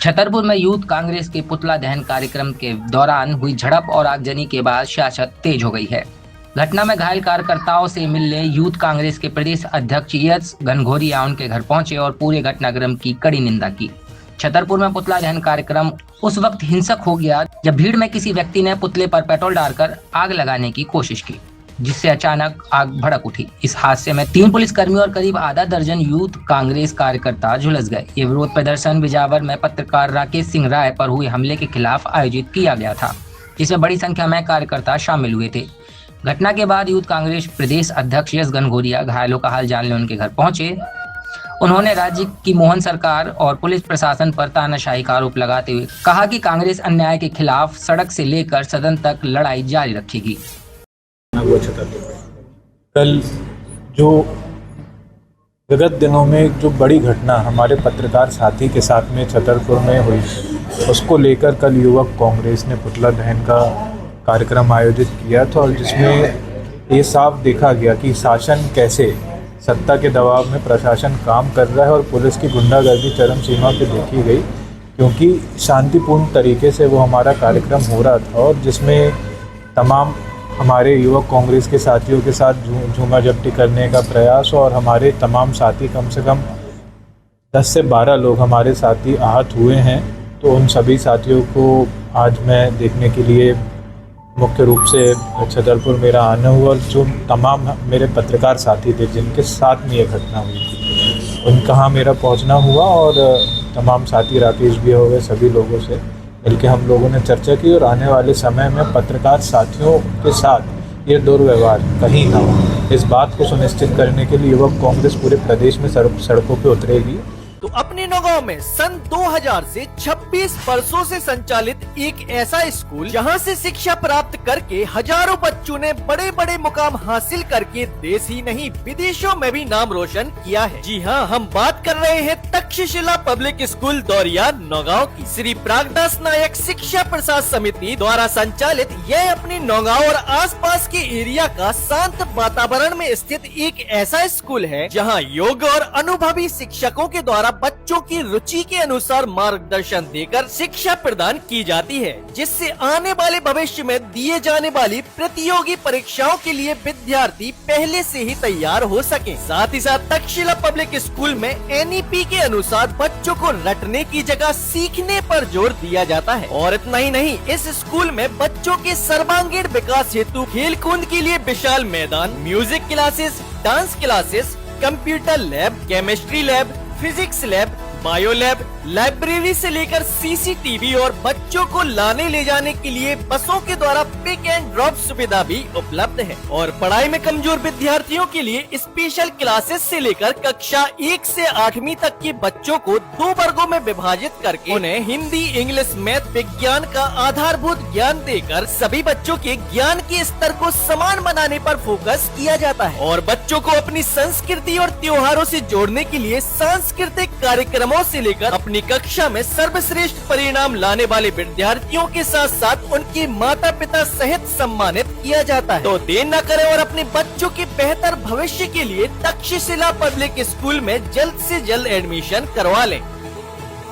छतरपुर में यूथ कांग्रेस के पुतला दहन कार्यक्रम के दौरान हुई झड़प और आगजनी के बाद सियासत तेज हो गई है। घटना में घायल कार्यकर्ताओं से मिलने यूथ कांग्रेस के प्रदेश अध्यक्ष यस घनघोरिया उनके घर पहुंचे और पूरे घटनाक्रम की कड़ी निंदा की। छतरपुर में पुतला दहन कार्यक्रम उस वक्त हिंसक हो गया जब भीड़ में किसी व्यक्ति ने पुतले पर पेट्रोल डालकर आग लगाने की कोशिश की, जिससे अचानक आग भड़क उठी। इस हादसे में 3 पुलिसकर्मी और करीब आधा दर्जन यूथ कांग्रेस कार्यकर्ता झुलस गए। ये विरोध प्रदर्शन बिजावर में पत्रकार राकेश सिंह राय पर हुए हमले के खिलाफ आयोजित किया गया था, जिसमें बड़ी संख्या में कार्यकर्ता शामिल हुए थे। घटना के बाद यूथ कांग्रेस प्रदेश अध्यक्ष यस घनघोरिया घायलों का हाल जानने उनके घर पहुंचे। उन्होंने राज्य की मोहन सरकार और पुलिस प्रशासन पर तानाशाही का आरोप लगाते हुए कहा कि कांग्रेस अन्याय के खिलाफ सड़क से लेकर सदन तक लड़ाई जारी रखेगी। कल जो विगत दिनों में जो बड़ी घटना हमारे पत्रकार साथी के साथ में छतरपुर में हुई, उसको लेकर कल युवक कांग्रेस ने पुतला दहन का कार्यक्रम आयोजित किया था, और जिसमें ये साफ देखा गया कि शासन कैसे सत्ता के दबाव में प्रशासन काम कर रहा है और पुलिस की गुंडागर्दी चरम सीमा पे देखी गई, क्योंकि शांतिपूर्ण तरीके से वो हमारा कार्यक्रम हो रहा था और जिसमें तमाम हमारे युवक कांग्रेस के साथियों के साथ झूमा झपटी करने का प्रयास, और हमारे तमाम साथी कम से कम 10 से 12 लोग हमारे साथी आहत हुए हैं। तो उन सभी साथियों को आज मैं देखने के लिए मुख्य रूप से छतरपुर मेरा आना हुआ, और जो तमाम मेरे पत्रकार साथी थे जिनके साथ में ये घटना हुई थी उनका यहाँ मेरा पहुँचना हुआ, और तमाम साथी राकेश भी हो गए, सभी लोगों से मिलकर हम लोगों ने चर्चा की और आने वाले समय में पत्रकार साथियों के साथ ये दुर्व्यवहार कहीं ना हो, इस बात को सुनिश्चित करने के लिए युवक कांग्रेस पूरे प्रदेश में सड़कों पर उतरेगी। तो अपने नौगांव में सन 2000 से 26 वर्षों से संचालित एक ऐसा स्कूल जहां से शिक्षा प्राप्त करके हजारों बच्चों ने बड़े बड़े मुकाम हासिल करके देश ही नहीं विदेशों में भी नाम रोशन किया है। जी हां, हम बात कर रहे हैं तक्षशिला पब्लिक स्कूल दौरिया नौगांव की। श्री प्रागदास नायक शिक्षा प्रसाद समिति द्वारा संचालित यह अपने नौगांव और आसपास के एरिया का शांत वातावरण में स्थित एक ऐसा स्कूल है जहाँ योग्य और अनुभवी शिक्षकों के द्वारा बच्चों की रुचि के अनुसार मार्गदर्शन देकर शिक्षा प्रदान की जाती है, जिससे आने वाले भविष्य में दिए जाने वाली प्रतियोगी परीक्षाओं के लिए विद्यार्थी पहले से ही तैयार हो सके। साथ ही साथ तक्षशिला पब्लिक स्कूल में NEP के अनुसार बच्चों को रटने की जगह सीखने पर जोर दिया जाता है। और इतना ही नहीं, इस स्कूल में बच्चों के सर्वांगीण विकास हेतु खेल कूद के लिए विशाल मैदान, music classes, dance classes, computer lab, chemistry lab, physics lab, bio lab, library से लेकर CCTV और बच्चों को लाने ले जाने के लिए बसों के द्वारा पिक एंड ड्रॉप सुविधा भी उपलब्ध है। और पढ़ाई में कमजोर विद्यार्थियों के लिए स्पेशल क्लासेस से लेकर कक्षा 1 से 8वीं तक के बच्चों को 2 वर्गों में विभाजित करके उन्हें हिंदी, इंग्लिश, मैथ, विज्ञान का आधारभूत ज्ञान देकर सभी बच्चों के ज्ञान के स्तर को समान बनाने पर फोकस किया जाता है। और बच्चों को अपनी संस्कृति और त्योहारों से जोड़ने के लिए सांस्कृतिक कार्यक्रमों से लेकर अपनी कक्षा में सर्वश्रेष्ठ परिणाम लाने वाले विद्यार्थियों के साथ साथ उनके माता पिता सहित सम्मानित किया जाता है। तो देर न करें और अपने बच्चों के बेहतर भविष्य के लिए तक्षशिला पब्लिक स्कूल में जल्द से जल्द एडमिशन करवा लें।